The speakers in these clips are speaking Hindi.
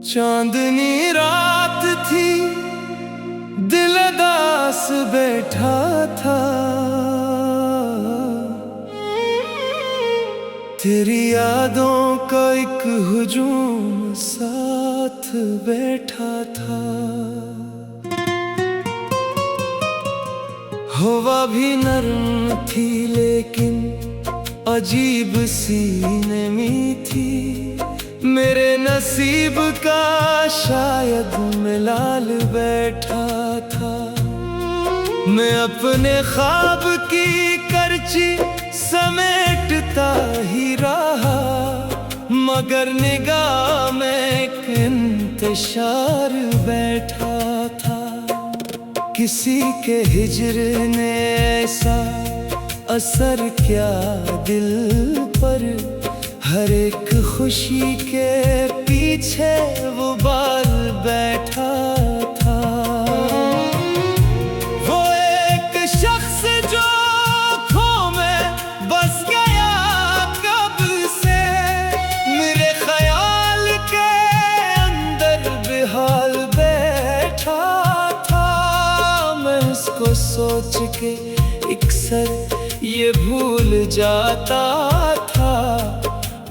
चांदनी रात थी, दिल उदास बैठा था। तेरी यादों का एक हुजूम साथ बैठा था। हवा भी नरम थी लेकिन अजीब सी नमी थी। मेरे नसीब का शायद मिलाल बैठा था। मैं अपने ख्वाब की करची समेटता ही रहा, मगर निगाह में एक इंतशार बैठा था। किसी के हिज्र ने ऐसा असर किया दिल पर, हर एक खुशी के पीछे वो बाल बैठा था। वो एक शख्स जो खो में बस गया कब से, मेरे ख्याल के अंदर बेहाल बैठा था। मैं उसको सोच के अक्सर ये भूल जाता था।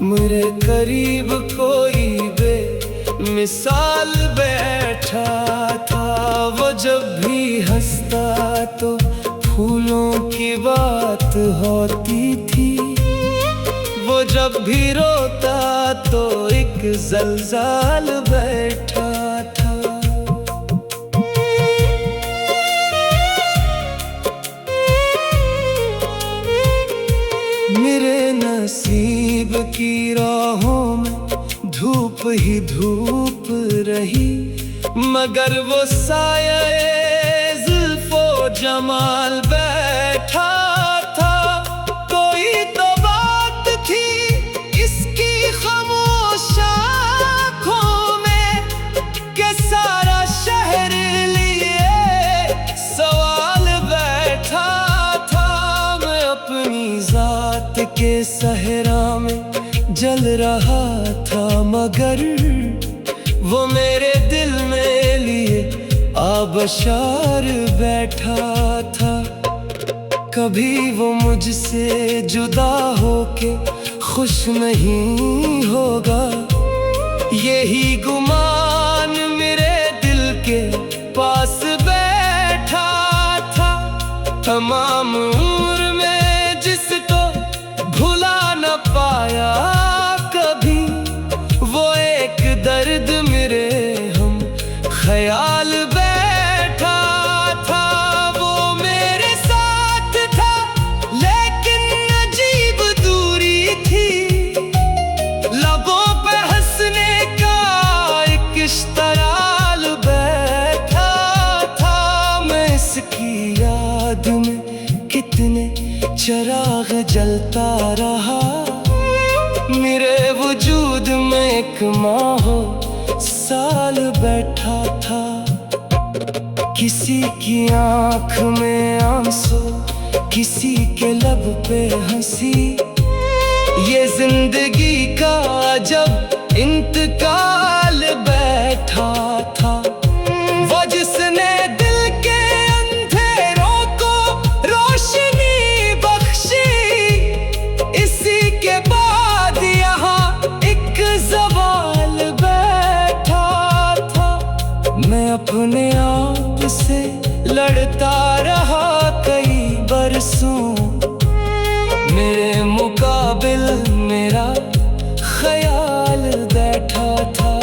मेरे करीब कोई बेमिसाल बैठा था। वो जब भी हंसता तो फूलों की बात होती थी। वो जब भी रोता तो एक ज़लज़ाल बैठा था। मेरे नसीब की राहों में धूप ही धूप रही, मगर वो साये जुल्फो जमाल बैठा था। कोई तो बात थी इसकी खामोश आँखों में कि सारा शहर लिए सवाल बैठा था। मैं अपनी जात के सहरा में जल रहा था, मगर वो मेरे दिल में लिए आबशार बैठा था। कभी वो मुझसे जुदा होके खुश नहीं होगा, यही गुमान मेरे दिल के पास बैठा था। तमाम उम्र में जिसको भुला न पाया कभी, वो एक दर्द मेरे हम ख्याल बैठा था। वो मेरे साथ था लेकिन अजीब दूरी थी। लबों पे हंसने का एक इश्तराल बैठा था। मैं इसकी याद में कितने चिराग जलता रहा। मेरे वजूद में एक माहो साल बैठा था। किसी की आँख में आंसू, किसी के लब पे हंसी। ये जिंदगी का जब इंतकाल बैठा था। वो जिसने दिल के अंधेरों को रोशनी बख्शी, इसी के बाद यहाँ एक सवाल बैठा था। मैं अपने आप से लड़ता रहा कई बरसों, मेरे मुकाबिल मेरा ख्याल बैठा था।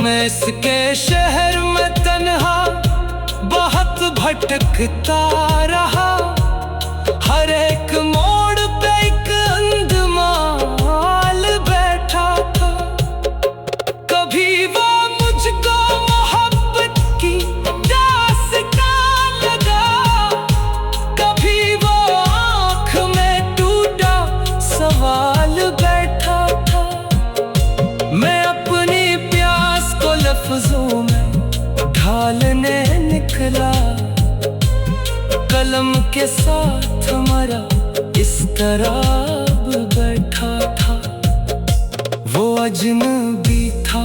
मैं इसके शहर में तन्हा बहुत भटकता रहा। हर एक मोड़ पे एक अंधमाल बैठा था। कभी वो मुझको मोहब्बत की दास्तां लगा, कभी वो आँख में टूटा सवाल बैठा था। मैं अपनी प्यास को लफ्जों में ढालने निकला, कलम के साथ मरा इस तरह बैठा था। वो अजनबी था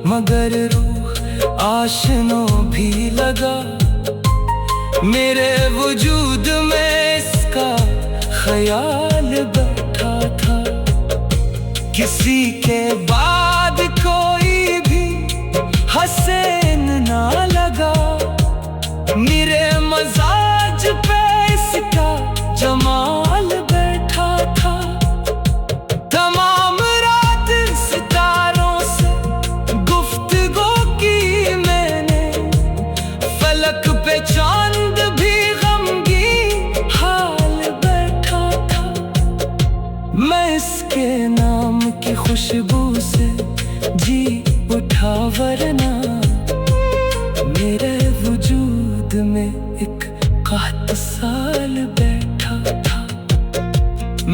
मगर रूह आशनो भी लगा। मेरे वजूद में इसका ख्याल बैठा था। किसी के बाद कोई भी हसीन ना लगा। मेरे मजाज पे इसका जमाल बैठा था। तमाम रात सितारों से गुफ्तगू की मैंने, फलक पे चांद भी गमगीन हाल बैठा था। मैं इसके नाम की खुशबू से जी उठा, वरना मेरे वजूद में एक कहत साल बैठा था।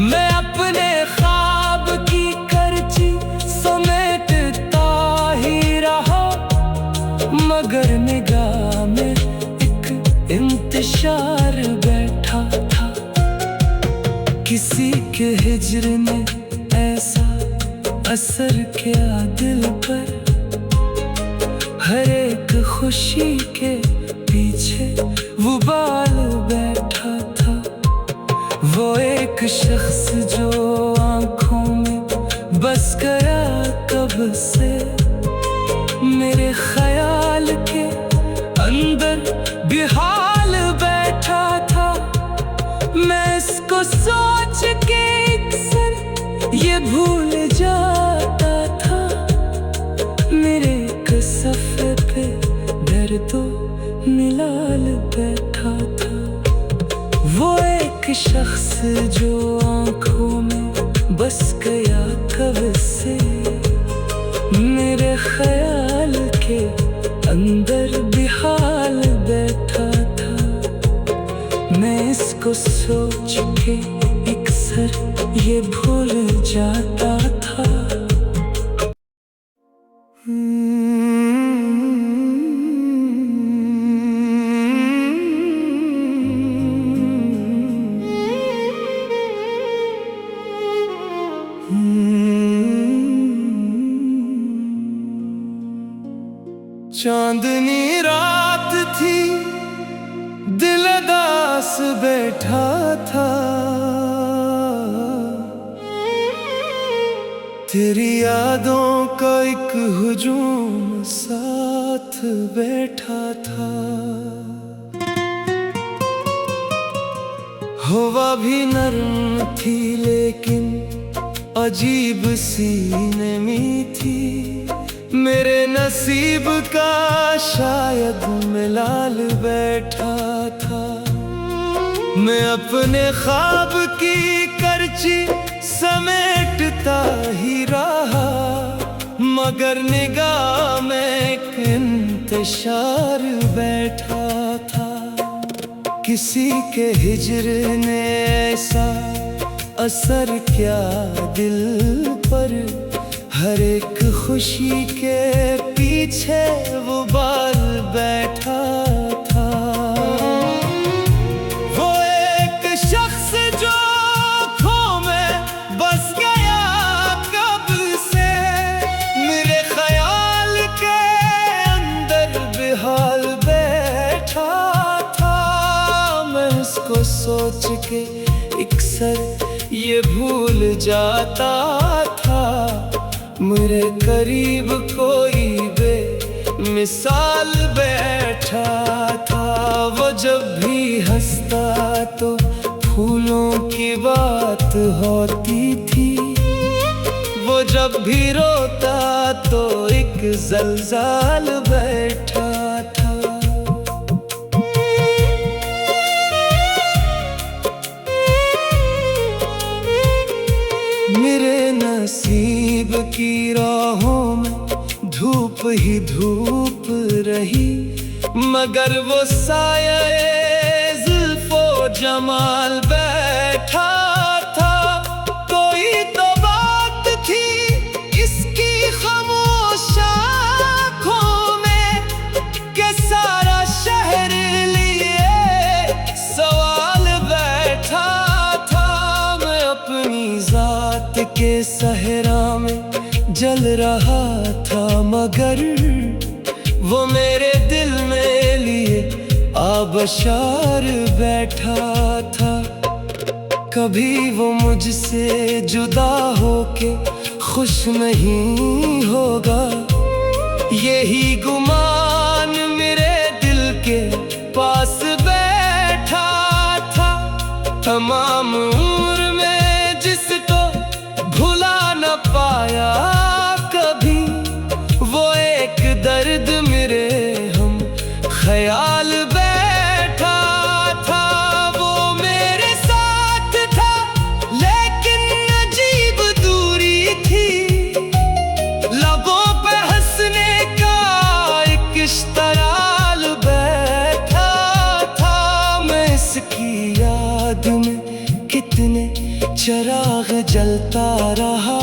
मैं अपने ख्वाब की करची समेटता ही रहा, मगर निगाह में एक इंतशार बैठा था। किसी के हिज्र ने ऐसा असर किया दिल पर, हर एक खुशी के पीछे वो बाल बैठा था। वो एक शख्स जो आंखों में बस गया कब से, मेरे ख्याल के अंदर बेहाल बैठा था। मैं इसको सोच के अक्सर ये भूल जाता था। मेरे सफ़े पे दर्दो मिलाल बैठा था। वो एक शख्स जो आंखों में बस गया कब से, मेरे ख्याल के अंदर बेहाल बैठा था। मैं इसको सोच के अक्सर ये भूल जाता था। चांदनी रात थी, दिल उदास बैठा था। तेरी यादों का एक हुजूम साथ बैठा था। हवा भी नरम थी लेकिन अजीब सी नमी थी। मेरे नसीब का शायद मिलाल बैठा था। मैं अपने ख्वाब की करची समेटता ही रहा, मगर निगाह में एक इंतशार बैठा था। किसी के हिज्र ने ऐसा असर क्या दिल पर, हर एक खुशी के पीछे वो बाल बैठा था। वो एक शख्स जो खो में बस गया कब से, मेरे ख्याल के अंदर बेहाल बैठा था। मैं उसको सोच के अक्सर ये भूल जाता था। मेरे करीब कोई बेमिसाल बैठा था। वो जब भी हंसता तो फूलों की बात होती थी। वो जब भी रोता तो एक एक ज़लज़ाल बैठा था। मेरे नसीब की राहों में धूप ही धूप रही, मगर वो साये जुल्फो जमाल बैठा था। कोई तो बात थी इसकी खामोश आँखों में कि सारा शहर लिए सवाल बैठा था। मैं अपनी जात के सहरा में जल रहा था, मगर वो मेरे दिल में लिए आबशार बैठा था। कभी वो मुझसे जुदा होके खुश नहीं होगा, यही गुमान मेरे दिल के पास बैठा था। तमाम उम्र में जिसको भुला न पाया कभी, वो एक दर्द मेरे हम ख्याल बैठा था। वो मेरे साथ था लेकिन अजीब दूरी थी, लबों पे हंसने का एक इश्तराल बैठा था। मैं इसकी याद में कितने चिराग जलता रहा,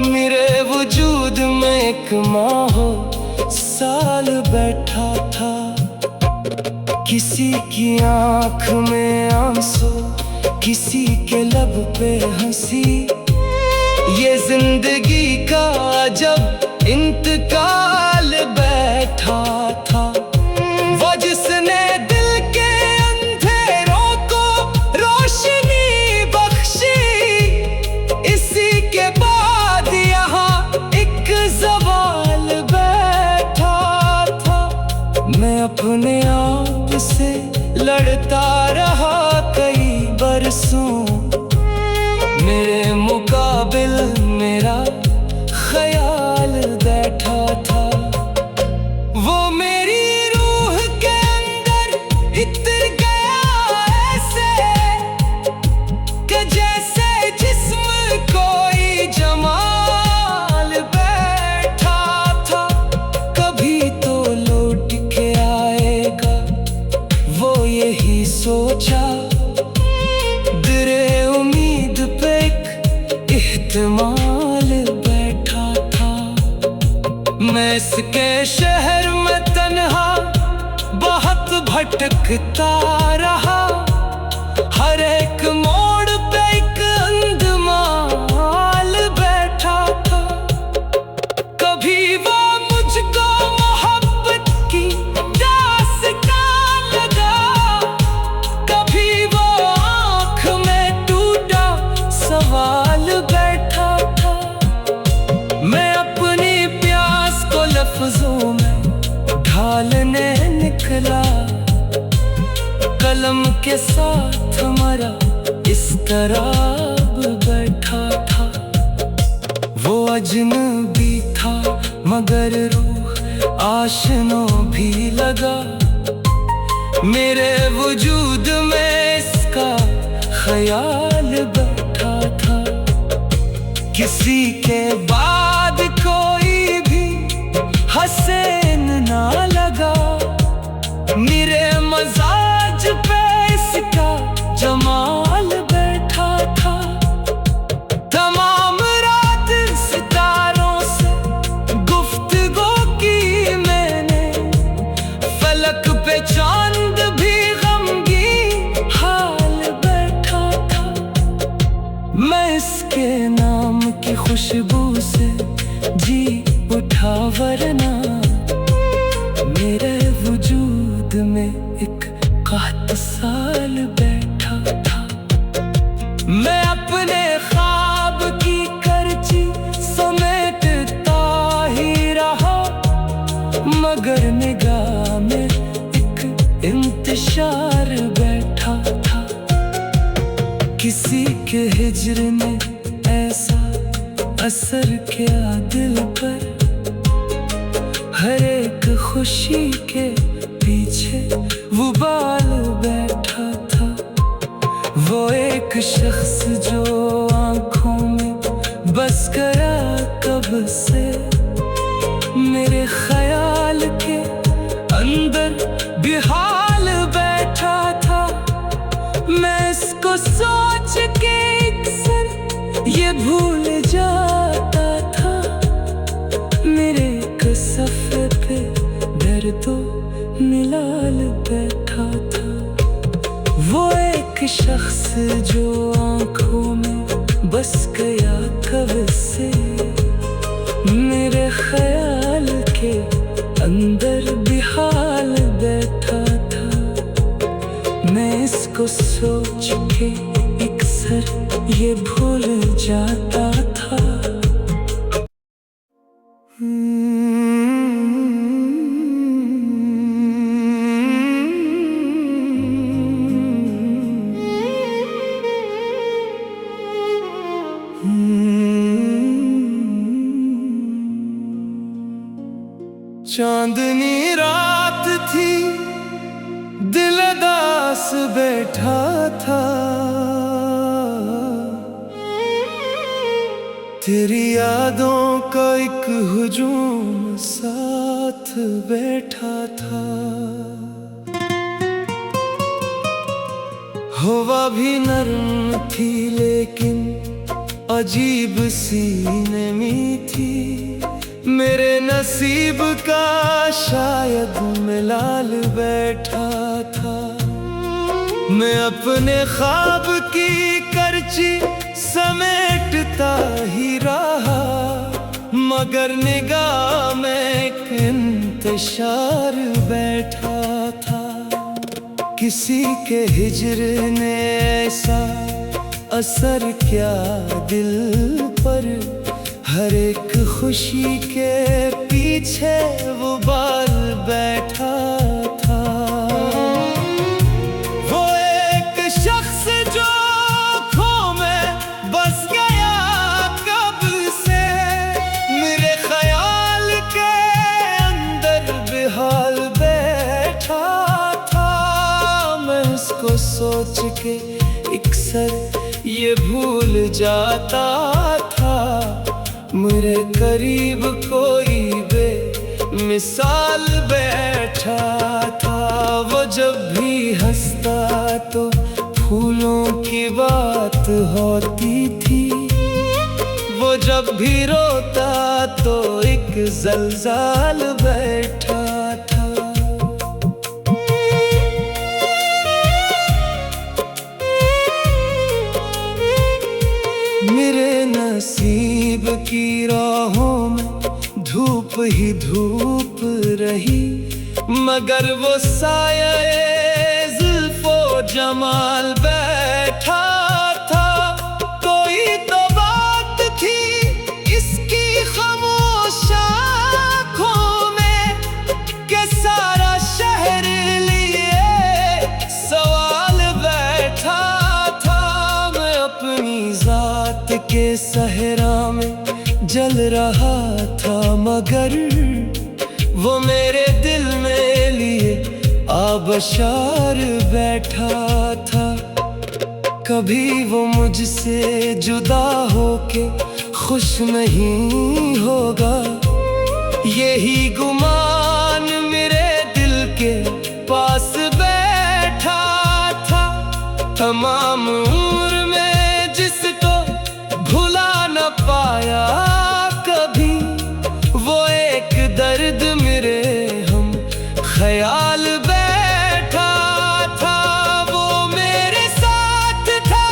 मेरे वजूद में एक माहो साल बैठा था। किसी की आँख में आंसू, किसी के लब पे हंसी, ये जिंदगी का जब इंतकाल बैठा था। वो जिसने दिल के अंधेरों को रोशनी बख्शी, इसी के बाद यहाँ एक सवाल बैठा था। मैं अपने आप से लड़ता रहा कई बरसों, मेरे मुकाबिल मेरा ख्याल बैठा था। वो मेरी रूह के अंदर इतर गया ऐसे कि जैसे जिस्म कोई जमाल बैठा था। कभी तो लौट के आएगा वो यही सोचा, दिरे उम्मीद पे एक इह्तिमाल बैठा था। मैं इसके शहर में तन्हा बहुत भटकता रहा, हर एक मोड़ पे एक अंधमाल बैठा था। कभी वो मुझको मोहब्बत की दास्तान लगा, कभी वो आँख में टूटा सवाल बैठा था। मैं अपनी प्यास को लफ्जों में ढालने निकला, कलम के साथ हमारा इस तरह बैठा था। वो अजनबी था मगर रूह आशनो भी लगा, मेरे वजूद में इसका ख्याल बैठा था। किसी के बाद कोई भी हसीन ना लगा, मेरे मजाज पे इसका जमाल बैठा था। तमाम रात सितारों से गुफ्तगू की मैंने, फलक पे चांद भी गमगीन हाल बैठा था। मैं इसके नाम की खुशबू से जी उठा, वरना मेरे वजूद में एक कहत साल बैठा था। मैं अपने ख्वाब की करची समेटता ही रहा, मगर निगाह में एक इंतशार बैठा था। किसी के हिज्र ने ऐसा असर किया दिल पर, खुशी के पीछे वो बाल बैठा था। वो एक शख्स जो आंखों में बस गया कब से, मेरे ख्याल के अंदर बेहाल बैठा था। मैं इसको सोच के अक्सर ये भूल जाता था। मेरे एक सफ़े पे दर्दो निलाल बैठा था। वो एक शख्स जो आंखों में बस गया कब से, मेरे ख्याल के अंदर बेहाल बैठा था। मैं इसको सोच के अक्सर ये भूल जाता था। चांदनी रात थी, दिल उदास बैठा था। तेरी यादों का एक हुजूम साथ बैठा था। हवा भी नरम थी लेकिन अजीब सी नमी थी। मेरे नसीब का शायद मिलाल बैठा था। मैं अपने ख्वाब की करची समेटता ही रहा, मगर निगाह में एक इंतशार बैठा था। किसी के हिज्र ने ऐसा असर क्या दिल पर, हर एक खुशी के पीछे वो बाल बैठा था। वो एक शख्स जो आँखों में बस गया कब से, मेरे ख्याल के अंदर बेहाल बैठा था। मैं उसको सोच के अक्सर ये भूल जाता था। मेरे करीब कोई बेमिसाल बैठा था। वो जब भी हंसता तो फूलों की बात होती थी। वो जब भी रोता तो एक जलजाल बैठा था। मेरे नसीब की राहों में धूप ही धूप रही, मगर वो साये जुल्फो जमाल बैठा था। कोई तो बात थी इसकी खामोश आँखों में कि सारा शहर लिए सवाल बैठा था। मैं अपनी जात के सहरा में जल रहा था, मगर वो मेरे दिल में लिए आबशार बैठा था। कभी वो मुझसे जुदा होके खुश नहीं होगा, यही गुमान मेरे दिल के पास बैठा था। तमाम उम्र में जिसको भुला न पाया कभी, वो एक दर्द मेरे हम ख्याल बैठा था। वो मेरे साथ था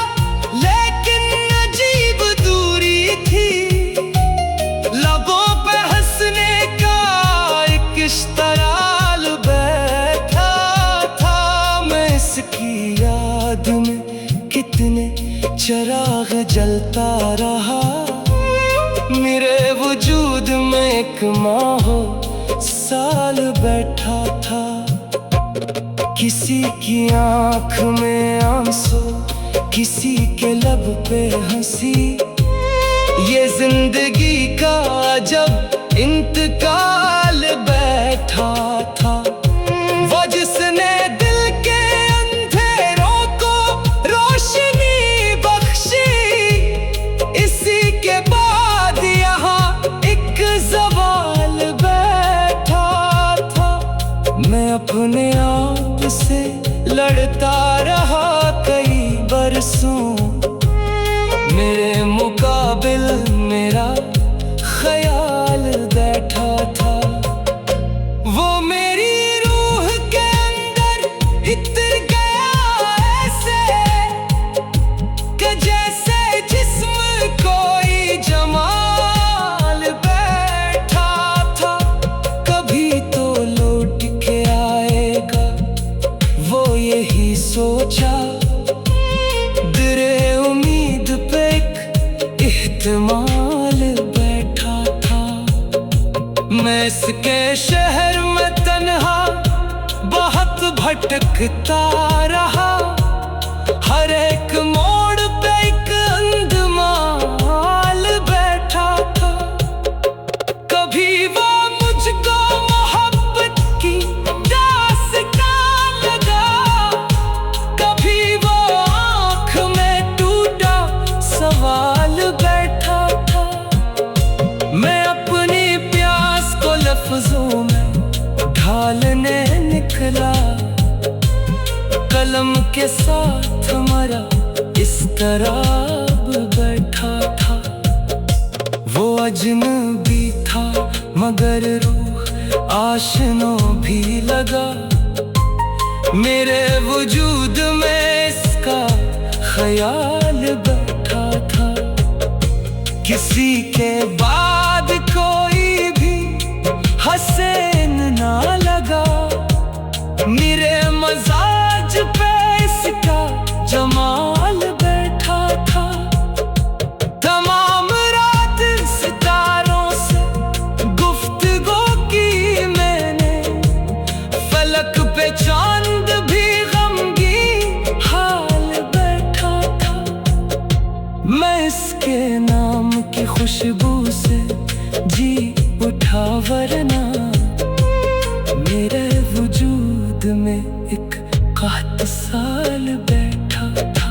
लेकिन अजीब दूरी थी। लबों पे हंसने का एक इश्तराल बैठा था। मैं इसकी याद में कितने चिराग जलता रहा। मेरे वजूद में एक माहो साल बैठा था। किसी की आँख में आंसू, किसी के लब पे हंसी। ये जिंदगी का जब इंतकाल बैठा मैं इसके शहर में तन्हा बहुत भटकता रहा। हर एक मोड़ पे एक अंधमाल बैठा था। कभी वो मुझको मोहब्बत की दास्तां लगा, कभी वो आँख में टूटा सवाल बैठा था। मैं अपनी प्यास को लफ्जों में ढालने निकला, कलम के साथ हमारा इस तरह बैठा था। वो अजनबी था मगर रूह आशनो भी लगा। मेरे वजूद में इसका ख्याल बैठा था। किसी के बाद कोई भी हसीन ना लगा। मेरे मजाज पे इसका जमाल बैठा था। तमाम रात सितारों से गुफ्तगू की मैंने, फलक पे चांद भी गमगीन हाल बैठा था। मैं इसके नाम की खुशबू से जी उठा, वरना मेरे वजूद में एक कहत साल बैठा था।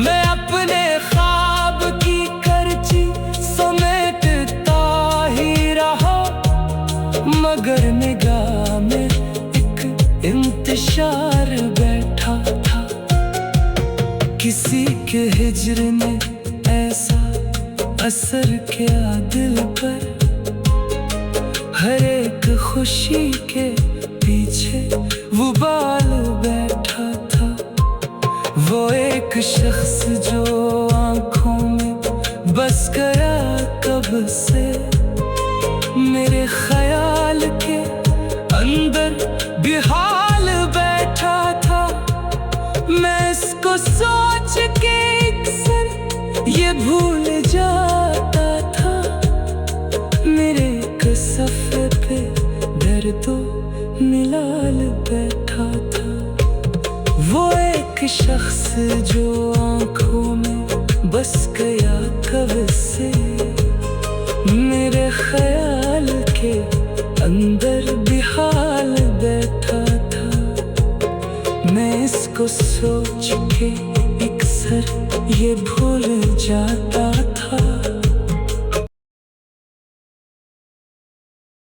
मैं अपने ख्वाब की करची समेटता ही रहा, मगर निगाह में एक इंतशार बैठा था। किसी के हिज्र ने ऐसा असर किया दिल पर, हर एक खुशी के पीछे वो बाल बैठा था। वो एक शख्स जो आंखों में बस गया कब से, मेरे ख्याल के अंदर बेहाल बैठा था। मैं इसको सोच के अक्सर ये भूल जाता था। मेरे एक सफर पे दर्दो मिलाल बैठा था। वो एक शख्स जो आंखों में बस गया कब से, मेरे ख्याल के अंदर